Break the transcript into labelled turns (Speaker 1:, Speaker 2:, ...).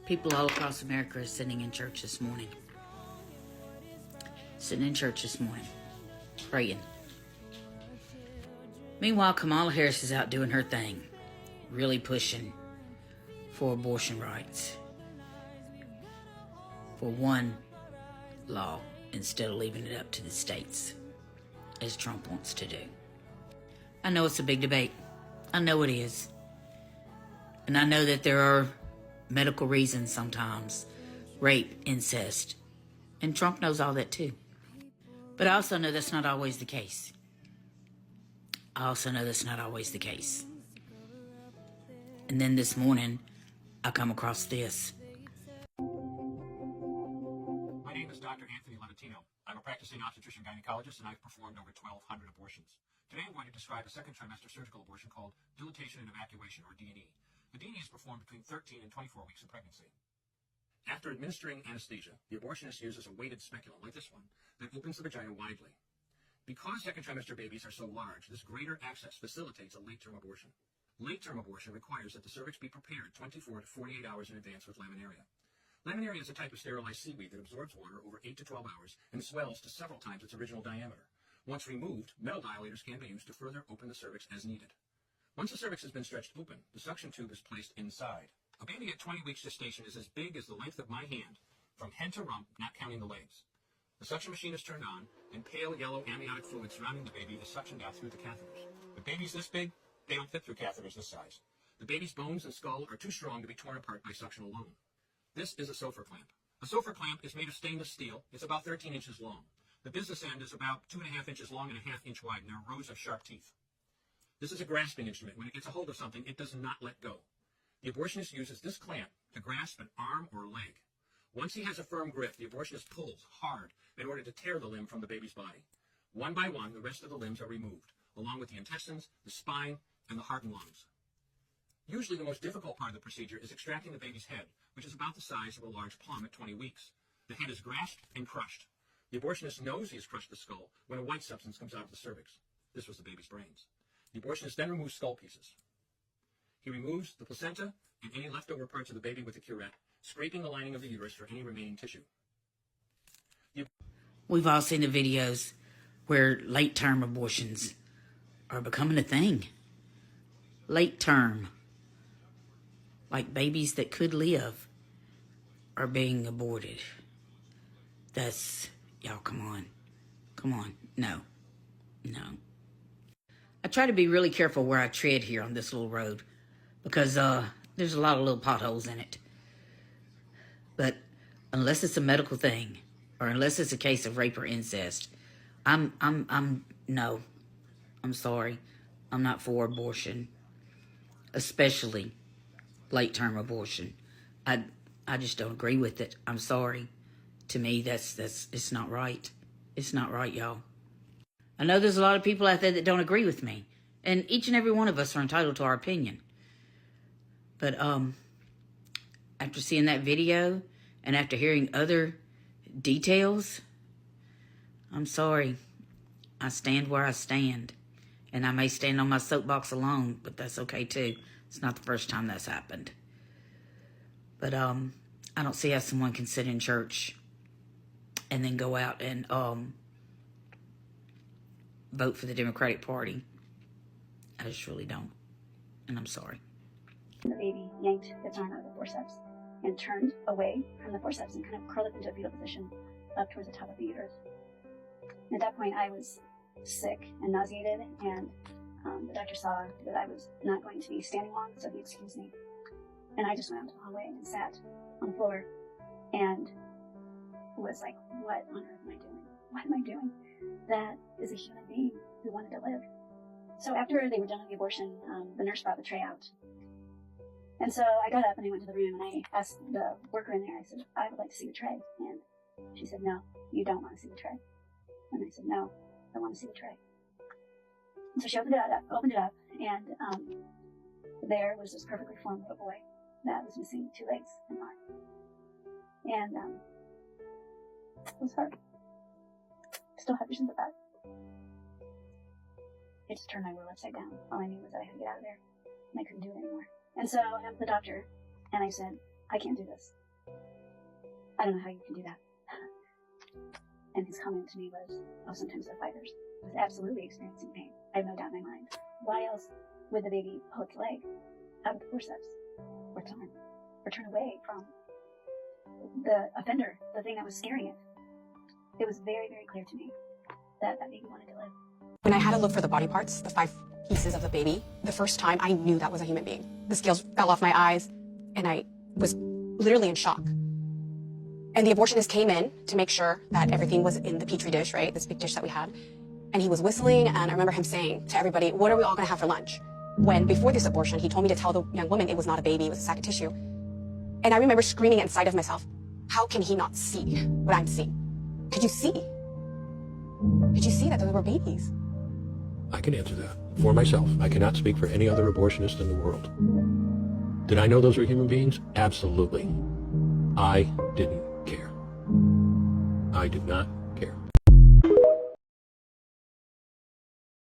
Speaker 1: People all across America are sitting in church this morning. Sitting in church this morning, praying. Meanwhile, Kamala Harris is out doing her thing, really pushing for abortion rights, for one law instead of leaving it up to the states, as Trump wants to do. I know it's a big debate. I know it is. And I know that there are medical reasons sometimes, rape, incest, and Trump knows all that too. But I also know that's not always the case. And then this morning, I come across this.
Speaker 2: My name is Dr. Anthony Levitino. I'm a practicing obstetrician gynecologist, and I've performed over 1,200 abortions. Today I'm going to describe a second trimester surgical abortion called dilatation and evacuation, or D&E. The D&E is performed between 13 and 24 weeks of pregnancy. After administering anesthesia, the abortionist uses a weighted speculum, like this one, that opens the vagina widely. Because second trimester babies are so large, this greater access facilitates a late-term abortion. Late-term abortion requires that the cervix be prepared 24 to 48 hours in advance with laminaria. Laminaria is a type of sterilized seaweed that absorbs water over 8 to 12 hours and swells to several times its original diameter. Once removed, metal dilators can be used to further open the cervix as needed. Once the cervix has been stretched open, the suction tube is placed inside. A baby at 20 weeks gestation is as big as the length of my hand, from head to rump, not counting the legs. The suction machine is turned on, and pale yellow amniotic fluid surrounding the baby is suctioned out through the catheters. With babies this big, they don't fit through catheters this size. The baby's bones and skull are too strong to be torn apart by suction alone. This is a Sofer clamp. A Sofer clamp is made of stainless steel. It's about 13 inches long. The business end is about 2.5 inches long and 1/2 inch wide, and there are rows of sharp teeth. This is a grasping instrument. When it gets a hold of something, it does not let go. The abortionist uses this clamp to grasp an arm or leg. Once he has a firm grip, the abortionist pulls hard in order to tear the limb from the baby's body. One by one, the rest of the limbs are removed, along with the intestines, the spine, and the heart and lungs. Usually the most difficult part of the procedure is extracting the baby's head, which is about the size of a large plum at 20 weeks. The head is grasped and crushed. The abortionist knows he has crushed the skull when a white substance comes out of the cervix. This was the baby's brains. The abortionist then removes skull pieces. He removes the placenta and any leftover parts of the baby with a curette, scraping the lining of the uterus for any remaining tissue.
Speaker 1: We've all seen the videos where late-term abortions are becoming a thing. Late term. Like babies that could live are being aborted. That's, y'all, come on. No. I try to be really careful where I tread here on this little road because there's a lot of little potholes in it. But unless it's a medical thing or unless it's a case of rape or incest, no. I'm sorry. I'm not for abortion, especially late-term abortion. I just don't agree with it. I'm sorry. To me, it's not right. It's not right, y'all. I know there's a lot of people out there that don't agree with me, and each and every one of us are entitled to our opinion. But after seeing that video and after hearing other details, I'm sorry. I stand where I stand, and I may stand on my soapbox alone, but that's okay too. It's not the first time that's happened. But I don't see how someone can sit in church and then go out and vote for the Democratic Party. I just really don't. And I'm sorry.
Speaker 3: The baby yanked its arm out of the forceps and turned away from the forceps and kind of curled up into a fetal position up towards the top of the uterus. And at that point, I was sick and nauseated, and the doctor saw that I was not going to be standing long, so he excused me. And I just went out to the hallway and sat on the floor and was like, what on earth am I doing? What am I doing? That is a human being who wanted to live. So after they were done with the abortion, the nurse brought the tray out. And so I got up and I went to the room and I asked the worker in there, I said, I would like to see the tray. And she said, no, you don't want to see the tray. And I said, no, I want to see the tray. And so she opened it up, and there was this perfectly formed little boy that was missing 2 legs and an arm. And it was hard. Still have visions of that. It just turned my world upside down. All I knew was that I had to get out of there, and I couldn't do it anymore. And so I went to the doctor, and I said, I can't do this. I don't know how you can do that. And his comment to me was, oh, sometimes they're fighters. I was absolutely experiencing pain. I have no doubt in my mind. Why else would the baby pull its leg out of the forceps, or its arm, or turn away from the offender, the thing that was scaring it? It was very, very clear to me that that baby wanted to live.
Speaker 4: When I had to look for the body parts, the 5 pieces of the baby, the first time I knew that was a human being. The scales fell off my eyes, and I was literally in shock. And the abortionist came in to make sure that everything was in the Petri dish, right? This big dish that we had. And he was whistling, and I remember him saying to everybody, what are we all gonna have for lunch? When before this abortion, he told me to tell the young woman it was not a baby, it was a sack of tissue. And I remember screaming inside of myself, how can he not see what I'm seeing? Could you see? Could you see that those were babies?
Speaker 2: I can answer that for myself. I cannot speak for any other abortionist in the world. Did I know those were human beings? Absolutely. I didn't care. I did not care.